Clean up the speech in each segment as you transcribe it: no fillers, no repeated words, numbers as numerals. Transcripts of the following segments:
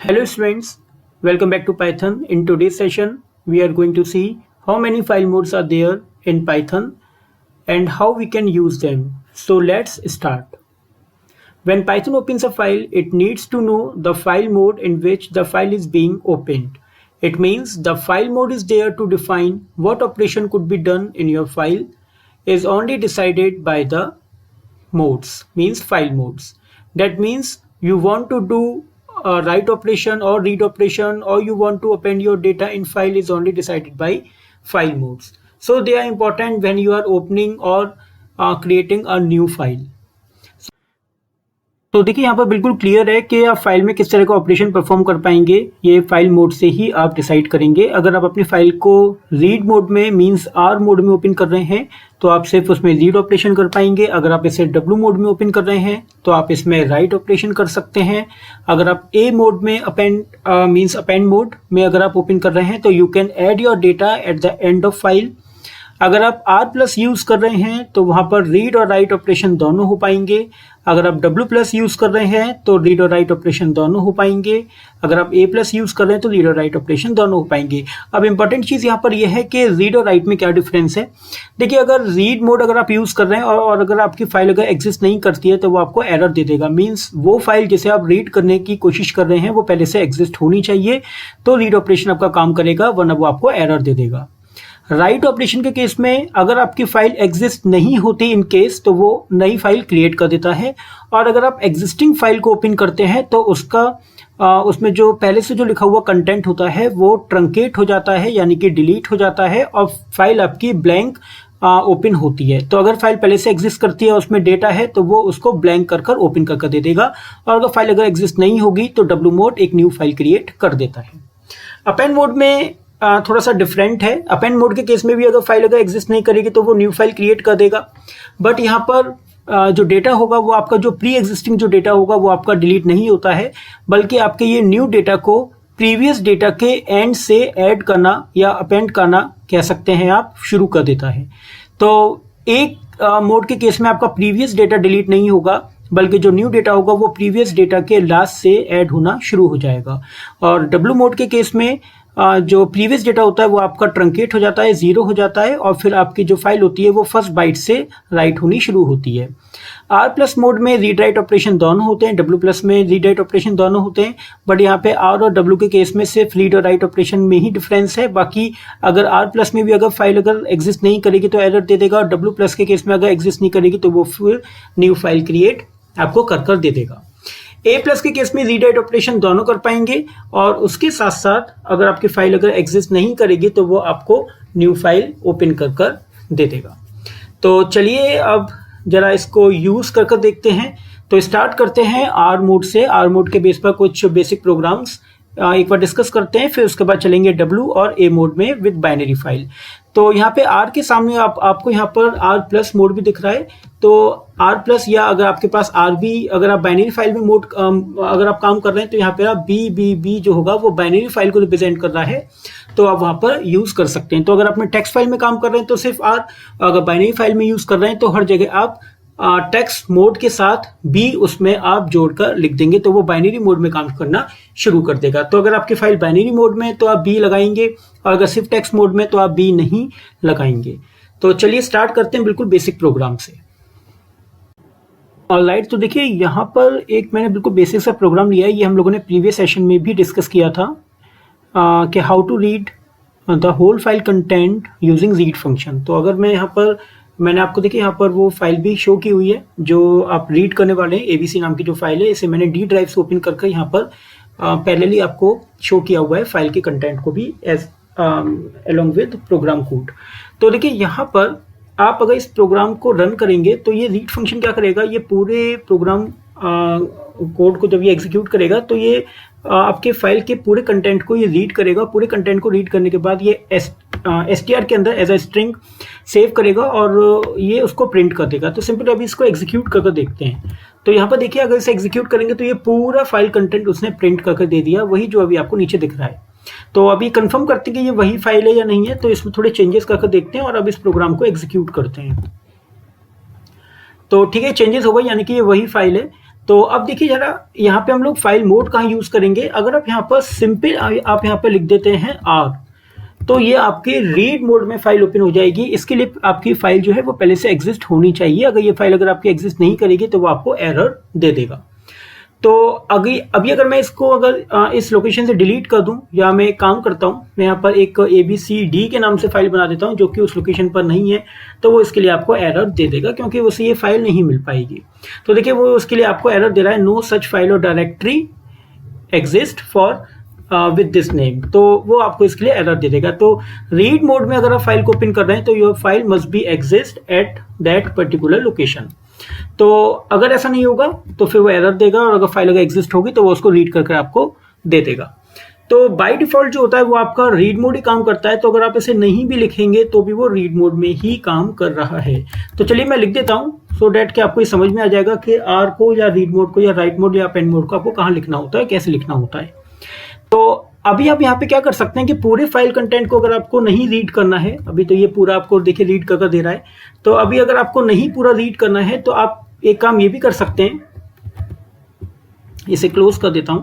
Hello students, welcome back to Python. In today's session, we are going to see how many file modes are there in Python and how we can use them. So let's start. When Python opens a file, it needs to know the file mode in which the file is being opened. It means the file mode is there to define what operation could be done in your file is only decided by the modes, means file modes. That means you want to do a write operation or read operation, or you want to append your data in file is only decided by file modes. So they are important when you are opening or creating a new file. तो देखिए यहाँ पर बिल्कुल clear है कि आप file में किस तरह का ऑपरेशन परफॉर्म कर पाएंगे, ये फाइल मोड से ही आप डिसाइड करेंगे. अगर आप अपनी फाइल को रीड मोड में मींस आर मोड में ओपन कर रहे हैं तो आप सिर्फ उसमें रीड ऑपरेशन कर पाएंगे. अगर आप इसे डब्ल्यू मोड में ओपन कर रहे हैं तो आप इसमें राइट ऑपरेशन कर सकते हैं. अगर आप ए मोड में अपेंड मींस अपेंड मोड में अगर आप ओपन कर रहे हैं तो you can add your data at the end of file. अगर आप आर प्लस यूज कर रहे हैं तो वहां पर रीड और राइट ऑपरेशन दोनों हो पाएंगे. अगर आप डब्ल्यू प्लस यूज कर रहे हैं तो रीड और राइट ऑपरेशन दोनों हो पाएंगे. अगर आप ए प्लस यूज कर रहे हैं तो रीड और राइट ऑपरेशन दोनों हो पाएंगे. अब इंपॉर्टेंट चीज यहाँ पर यह है कि रीड और राइट में क्या डिफरेंस है. देखिए, अगर रीड मोड अगर आप यूज कर रहे हैं और अगर आपकी फाइल अगर एग्जिस्ट नहीं करती है तो वो आपको एरर दे देगा. मीन्स वो फाइल जिसे आप रीड करने की कोशिश कर रहे हैं वो पहले से एग्जिस्ट होनी चाहिए तो रीड ऑपरेशन आपका काम करेगा, वरना वो आपको एरर दे देगा. राइट ऑपरेशन के केस में अगर आपकी फाइल एग्जिस्ट नहीं होती इन केस तो वो नई फाइल क्रिएट कर देता है. और अगर आप एग्जिस्टिंग फाइल को ओपन करते हैं तो उसमें जो पहले से जो लिखा हुआ कंटेंट होता है वो ट्रंकेट हो जाता है, यानी कि डिलीट हो जाता है और फाइल आपकी ब्लैंक ओपन होती है. तो अगर फाइल पहले से एग्जिस्ट करती है और उसमें डेटा है तो वो उसको ब्लैंक कर ओपन कर दे देगा. और अगर फाइल अगर एग्जिस्ट नहीं होगी तो डब्ल्यू मोड एक न्यू फाइल क्रिएट कर देता है. अपेंड मोड में थोड़ा सा डिफरेंट है. अपेंड मोड के केस में भी अगर फाइल अगर एग्जिस्ट नहीं करेगी तो वो न्यू फाइल क्रिएट कर देगा. बट यहाँ पर जो डेटा होगा वो आपका जो प्री एग्जिस्टिंग जो डेटा होगा वो आपका डिलीट नहीं होता है, बल्कि आपके ये न्यू डेटा को प्रीवियस डेटा के एंड से ऐड करना या अपेंड करना कह सकते हैं आप, शुरू कर देता है. तो एक मोड के केस में आपका प्रीवियस डेटा डिलीट नहीं होगा, बल्कि जो न्यू डेटा होगा वो प्रीवियस डेटा के लास्ट से ऐड होना शुरू हो जाएगा. और डब्ल्यू मोड के केस में जो प्रीवियस डेटा होता है वो आपका ट्रंकेट हो जाता है, जीरो हो जाता है, और फिर आपकी जो फाइल होती है वो फर्स्ट बाइट से राइट होनी शुरू होती है. आर प्लस मोड में रीड राइट ऑपरेशन दोनों होते हैं, डब्ल्यू प्लस में रीड राइट ऑपरेशन दोनों होते हैं. बट यहाँ पे आर और डब्ल्यू के केस में सिर्फ रीड और राइट ऑपरेशन में ही डिफरेंस है. बाकी अगर आर प्लस में भी अगर फाइल अगर एग्जिस्ट नहीं करेगी तो एरर दे देगा, और डब्ल्यू प्लस के केस में अगर एग्जिस्ट नहीं करेगी तो वो फिर न्यू फाइल क्रिएट आपको कर दे देगा. ए प्लस के केस में रीड राइट ऑपरेशन दोनों कर पाएंगे, और उसके साथ साथ अगर आपकी फाइल अगर एग्जिस्ट नहीं करेगी तो वो आपको न्यू फाइल ओपन कर दे देगा. तो चलिए अब जरा इसको यूज कर देखते हैं. तो स्टार्ट करते हैं आर मोड से. आर मोड के बेस पर कुछ बेसिक प्रोग्राम्स एक बार डिस्कस करते हैं, फिर उसके बाद चलेंगे डब्ल्यू और ए मोड में विद बाइनरी फाइल. तो यहाँ पे आर के सामने आपको यहाँ पर आर प्लस मोड भी दिख रहा है. तो आर प्लस, या अगर आपके पास आर बी, अगर आप बाइनरी फाइल में मोड अगर आप काम कर रहे हैं तो यहाँ पे आप बी जो होगा वो बाइनरी फाइल को रिप्रेजेंट कर रहा है, तो आप वहां पर यूज कर सकते हैं. तो अगर आप टेक्स्ट फाइल में काम कर रहे हैं तो सिर्फ आर, अगर बाइनरी फाइल में यूज कर रहे हैं तो हर जगह आप टेक्स्ट मोड के साथ बी उसमें आप जोड़कर लिख देंगे तो वो बाइनरी मोड में काम करना शुरू कर देगा. तो अगर आपकी फाइल बाइनरी मोड में तो आप बी लगाएंगे, और अगर सिर्फ टेक्स्ट मोड में तो आप बी नहीं लगाएंगे. तो चलिए स्टार्ट करते हैं बिल्कुल बेसिक प्रोग्राम से. ऑलराइट, तो देखिए यहाँ पर एक मैंने बिल्कुल बेसिक सा प्रोग्राम लिया है. ये हम लोगों ने प्रीवियस सेशन में भी डिस्कस किया था कि how to read the whole file content using read function. तो अगर मैं यहाँ पर मैंने आपको देखिए यहाँ पर वो फाइल भी शो की हुई है जो आप रीड करने वाले हैं. एबीसी नाम की जो फाइल है, इसे मैंने डी ड्राइव से ओपन करके यहाँ पर पहले आपको शो किया हुआ है फाइल के कंटेंट को भी as along with program code. तो देखिए यहाँ पर आप अगर इस प्रोग्राम को रन करेंगे तो ये रीड फंक्शन क्या करेगा, ये पूरे प्रोग्राम कोड को जब ये एग्जीक्यूट करेगा तो ये आपके फाइल के पूरे कंटेंट को ये रीड करेगा. पूरे कंटेंट को रीड करने के बाद ये str के अंदर एज अ स्ट्रिंग सेव करेगा और ये उसको प्रिंट कर देगा. तो सिंपल अभी इसको एग्जीक्यूट करके देखते हैं. तो यहाँ पर देखिए अगर इसे एग्जीक्यूट करेंगे तो ये पूरा फाइल कंटेंट उसने प्रिंट करके दे दिया, वही जो अभी आपको नीचे दिख रहा है. तो अभी कंफर्म करते हैं कि ये वही फाइल है या नहीं है. तो इसमें थोड़े चेंजेस करके देखते हैं और अब इस प्रोग्राम को एग्जीक्यूट करते हैं. तो ठीक है, चेंजेस हो गए, यानी कि ये वही फाइल है. तो अब देखिए जरा यहाँ पे हम लोग फाइल मोड कहाँ यूज करेंगे। अगर आप यहाँ पर सिंपल आप यहाँ पर लिख देते हैं R, तो ये आपके रीड मोड में फाइल ओपन हो जाएगी। इसके लिए आपकी फाइल जो है वो पहले से एग्जिस्ट होनी चाहिए। अगर ये फाइल अगर आपकी एग्जिस्ट नहीं करेगी तो वो आपको एरर दे देगा। तो अभी अगर मैं इसको अगर इस लोकेशन से डिलीट कर दूं, या मैं एक काम करता हूं, मैं यहाँ पर एक ABCD के नाम से फाइल बना देता हूं जो कि उस लोकेशन पर नहीं है, तो वो इसके लिए आपको एरर दे देगा क्योंकि उसे ये फाइल नहीं मिल पाएगी। तो देखिए वो उसके लिए आपको एरर दे रहा है, नो सच फाइल और directory exist for with this name, तो वो आपको इसके लिए एरर दे देगा। तो रीड मोड में अगर आप फाइल को ओपन कर रहे हैं तो your file must be exist at that particular location. तो अगर ऐसा नहीं होगा तो फिर वो एरर देगा, और अगर फाइल अगर एग्जिस्ट होगी तो वो उसको रीड करके आपको दे देगा। तो बाय डिफॉल्ट जो होता है वो आपका रीड मोड ही काम करता है। तो अगर आप इसे नहीं भी लिखेंगे तो भी वो रीड मोड में ही काम कर रहा है। तो चलिए मैं लिख देता हूं सो डैट कि आपको ये समझ में आ जाएगा कि R को या रीड मोड को या राइट मोड या पेन मोड को आपको कहाँ लिखना होता है, कैसे लिखना होता है। तो अभी आप यहाँ पे क्या कर सकते हैं कि पूरे फाइल कंटेंट को अगर आपको नहीं रीड करना है, अभी तो ये पूरा आपको देखिए रीड करके दे रहा है, तो अभी अगर आपको नहीं पूरा रीड करना है तो आप एक काम ये भी कर सकते हैं, इसे क्लोज कर देता हूं।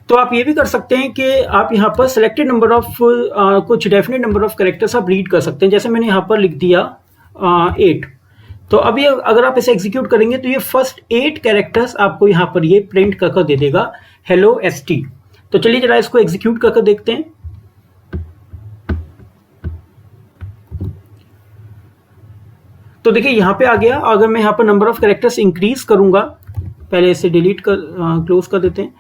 तो आप ये भी कर सकते हैं कि आप यहाँ पर सिलेक्टेड नंबर ऑफ कुछ डेफिनेट नंबर ऑफ कैरेक्टर्स आप रीड कर सकते हैं। जैसे मैंने यहाँ पर लिख दिया 8, तो अभी अगर आप इसे एग्जीक्यूट करेंगे तो ये फर्स्ट 8 कैरेक्टर्स आपको यहाँ पर ये प्रिंट करके दे देगा, हेलो ST। तो चलिए जरा इसको एग्जीक्यूट करके देखते हैं। तो देखिए यहाँ पे आ गया। अगर मैं यहाँ पर नंबर ऑफ कैरेक्टर्स इंक्रीज करूंगा, पहले इसे डिलीट कर क्लोज कर देते हैं,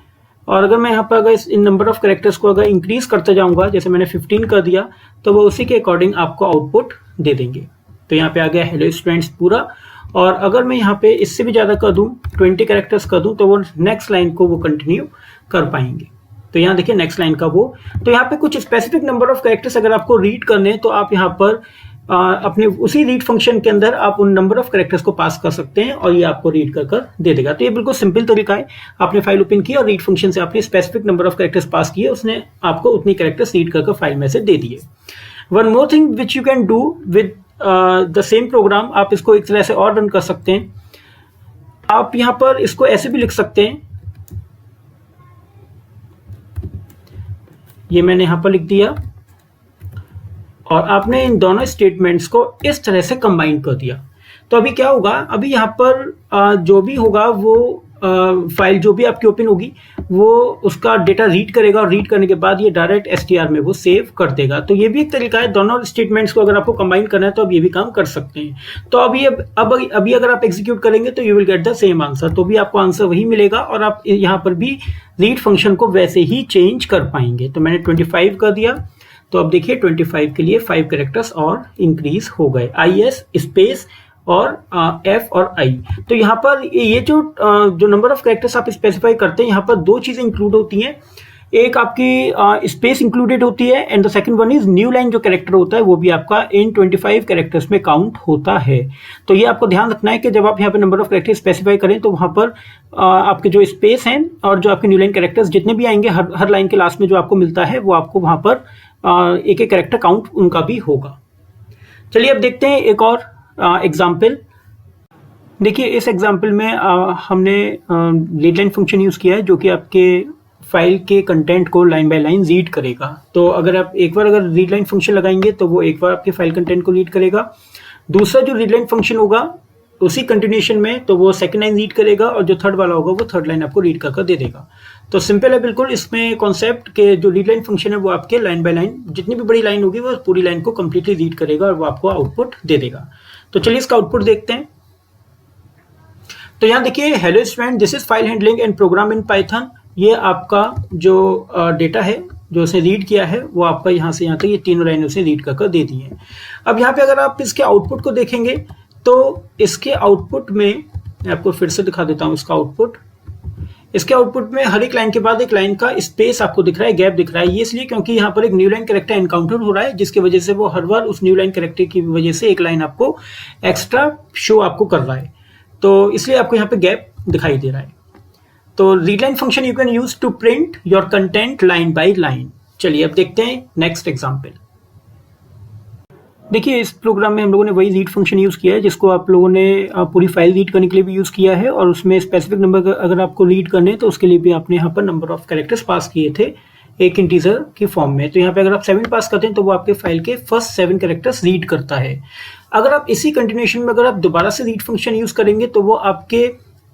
और अगर मैं यहाँ पर अगर इन नंबर ऑफ कैरेक्टर्स को अगर इंक्रीज करते जाऊंगा, जैसे मैंने 15 कर दिया, तो वो उसी के अकॉर्डिंग आपको आउटपुट दे देंगे। तो यहाँ पे आ गया हेलो स्टूडेंट्स पूरा। और अगर मैं यहाँ पे इससे भी ज़्यादा कर दूँ, 20 कैरेक्टर्स कर दूँ, तो वो नेक्स्ट लाइन को वो कंटिन्यू कर पाएंगे। तो यहाँ देखिए नेक्स्ट लाइन का वो। तो यहाँ पे कुछ स्पेसिफिक नंबर ऑफ कैरेक्टर्स अगर आपको रीड करने हैं तो आप यहाँ पर अपने उसी रीड फंक्शन के अंदर आप उन नंबर ऑफ कैरेक्टर्स को पास कर सकते हैं और ये आपको रीड कर दे देगा। तो ये बिल्कुल सिंपल तरीका है। आपने फाइल ओपन की और रीड फंक्शन से आपने स्पेसिफिक नंबर ऑफ कैरेक्टर्स पास किए, उसने आपको उतनी कैरेक्टर्स रीड कर फाइल में से दे दिए। One more thing which you can do with the same programme, आप इसको एक तरह से और रन कर सकते हैं। आप यहाँ पर इसको ऐसे भी लिख सकते हैं, ये मैंने यहां पर लिख दिया, और आपने इन दोनों स्टेटमेंट्स को इस तरह से कंबाइन कर दिया। तो अभी क्या होगा, अभी यहाँ पर जो भी होगा वो फाइल जो भी आपकी ओपन होगी वो उसका डेटा रीड करेगा, और रीड करने के बाद ये डायरेक्ट STR में वो सेव कर देगा। तो ये भी एक तरीका है। दोनों स्टेटमेंट्स को अगर आपको कंबाइन करना है तो अब ये भी काम कर सकते हैं। तो अभी अगर आप एग्जीक्यूट करेंगे तो you will get the same answer, तो भी आपको आंसर वही मिलेगा, और आप यहाँ पर भी रीड फंक्शन को वैसे ही चेंज कर पाएंगे। तो मैंने 25 कर दिया, तो अब देखिए 25 के लिए 5 कैरेक्टर्स और इंक्रीज हो गए, IS स्पेस और F और I। तो यहाँ पर ये जो नंबर ऑफ कैरेक्टर्स आप स्पेसिफाई करते हैं, यहाँ पर 2 चीजें इंक्लूड होती हैं। एक आपकी स्पेस इंक्लूडेड होती है, and the second one is new line जो कैरेक्टर होता है वो भी आपका इन 25 कैरेक्टर्स में काउंट होता है। तो ये आपको ध्यान रखना है कि जब आप यहाँ पे नंबर ऑफ कैरेक्टर स्पेसिफाई करें तो वहाँ पर आपके जो स्पेस हैं और जो आपके न्यू लाइन कैरेक्टर्स जितने भी आएंगे, हर लाइन के लास्ट में जो आपको मिलता है वो आपको वहाँ पर एक कैरेक्टर काउंट उनका भी होगा। चलिए अब देखते हैं एक और एग्जाम्पल। देखिए इस एग्जाम्पल में हमने रीडलाइन फंक्शन यूज़ किया है जो कि आपके फाइल के कंटेंट को लाइन बाय लाइन रीड करेगा। तो अगर आप एक बार अगर रीडलाइन फंक्शन लगाएंगे तो वो एक बार आपके फाइल कंटेंट को रीड करेगा। दूसरा जो रीडलाइन फंक्शन होगा उसी कंटिन्यूएशन में तो वो सेकंड लाइन रीड करेगा, और जो थर्ड वाला होगा वो थर्ड लाइन आपको रीड कर दे देगा। तो सिंपल है बिल्कुल इसमें कॉन्सेप्ट के जो रीडलाइन फंक्शन है वो आपके लाइन बाय लाइन जितनी भी बड़ी लाइन होगी वो पूरी लाइन को कंप्लीटली रीड करेगा और वो आपको आउटपुट दे देगा। तो चलिए इसका आउटपुट देखते हैं। तो यहाँ देखिए hello student, this is file handling and program in Python. ये आपका जो डेटा है जो उसने रीड किया है वो आपका यहाँ से यहाँ तक ये तीनों लाइनें उसने रीड कर दी दी हैं। अब यहाँ पे अगर आप इसके आउटपुट को देखेंगे तो इसके आउटपुट में मैं आपको फिर से दिखा देता हूँ इसका आउटपुट। इसके आउटपुट में हर एक लाइन के बाद एक लाइन का स्पेस आपको दिख रहा है, गैप दिख रहा है। ये इसलिए क्योंकि यहाँ पर एक न्यू लाइन कैरेक्टर एनकाउंटर हो रहा है, जिसकी वजह से वो हर बार उस न्यू लाइन कैरेक्टर की वजह से एक लाइन आपको एक्स्ट्रा शो आपको कर रहा है, तो इसलिए आपको यहाँ पे गैप दिखाई दे रहा है। तो readline function you can use to print your content line by line. चलिए अब देखते हैं नेक्स्ट एग्जाम्पल। देखिए इस प्रोग्राम में हम लोगों ने वही रीड फंक्शन यूज़ किया है जिसको आप लोगों ने पूरी फाइल रीड करने के लिए भी यूज़ किया है, और उसमें स्पेसिफिक नंबर अगर आपको रीड करने तो उसके लिए भी आपने यहाँ पर नंबर ऑफ कैरेक्टर्स पास किए थे एक इंटीजर की फॉर्म में। तो यहाँ पे अगर आप 7 पास करते हैं तो वो आपके फाइल के फर्स्ट 7 कैरेक्टर्स रीड करता है। अगर आप इसी कंटिन्यूएशन में अगर आप दोबारा से रीड फंक्शन यूज़ करेंगे तो वो आपके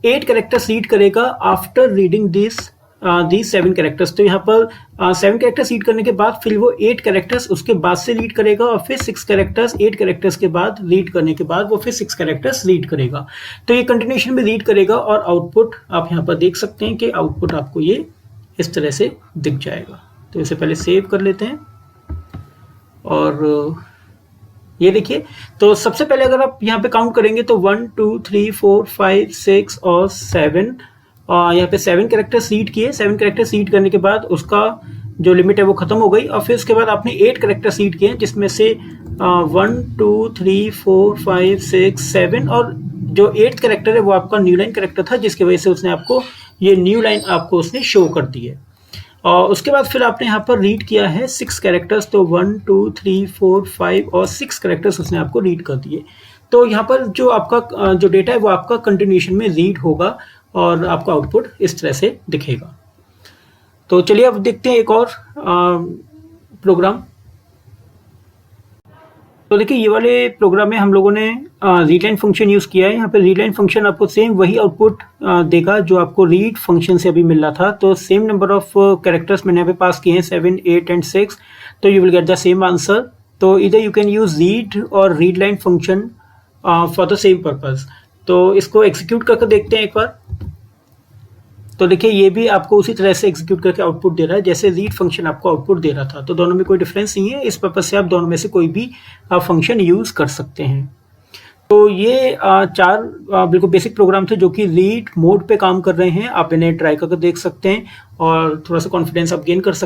8 कैरेक्टर्स रीड करेगा आफ्टर रीडिंग दिस 7 कैरेक्टर्स। तो यहाँ पर 7 कैरेक्टर्स रीड करने के बाद फिर वो 8 कैरेक्टर्स उसके बाद से रीड करेगा, और फिर 6 कैरेक्टर्स 8 कैरेक्टर्स के बाद रीड करने के बाद वो फिर 6 कैरेक्टर्स रीड करेगा। तो ये कंटिन्यूएशन में रीड करेगा, और आउटपुट आप यहाँ पर देख सकते हैं कि आउटपुट आपको ये इस तरह से दिख जाएगा। तो इसे पहले सेव कर लेते हैं, और ये देखिए। तो सबसे पहले अगर आप यहाँ पे काउंट करेंगे तो 1 2 3 4 5 6 और 7, यहाँ पे 7 कैरेक्टर्स रीड किए। 7 कैरेक्टर्स रीड करने के बाद उसका जो लिमिट है वो खत्म हो गई, और फिर उसके बाद आपने 8 कैरेक्टर्स रीड किए जिसमें से 1 2 3 4 5 6 7, और जो 8th कैरेक्टर है वो आपका न्यू लाइन कैरेक्टर था, जिसकी वजह से उसने आपको ये न्यू लाइन आपको उसने शो कर दी है। और उसके बाद फिर आपने यहाँ पर रीड किया है 6 कैरेक्टर्स, तो 1 2 3 4 5 और 6 कैरेक्टर्स उसने आपको रीड कर दिए। तो यहाँ पर जो आपका जो डेटा है वो आपका कंटिन्यूएशन में रीड होगा, और आपका आउटपुट इस तरह से दिखेगा। तो चलिए अब देखते हैं एक और प्रोग्राम। तो देखिए ये वाले प्रोग्राम में हम लोगों ने रीडलाइन फंक्शन यूज़ किया है। यहाँ पे रीडलाइन फंक्शन आपको सेम वही आउटपुट देगा जो आपको रीड फंक्शन से अभी मिल रहा था। तो सेम नंबर ऑफ कैरेक्टर्स मैंने यहाँ पे पास किए हैं 7 8 एंड 6, तो you will get the same answer. तो इधर यू कैन यूज रीड और readline function for the same purpose. तो इसको एग्जीक्यूट करके देखते हैं एक बार। तो देखिए ये भी आपको उसी तरह से एग्जीक्यूट करके आउटपुट दे रहा है जैसे रीड फंक्शन आपको आउटपुट दे रहा था। तो दोनों में कोई डिफरेंस नहीं है, इस पर्पज से आप दोनों में से कोई भी फंक्शन यूज कर सकते हैं। तो ये 4 बिल्कुल बेसिक प्रोग्राम थे जो कि रीड मोड पे काम कर रहे हैं। आप इन्हें ट्राई करके देख सकते हैं और थोड़ा सा कॉन्फिडेंस आप गेन कर सकते हैं।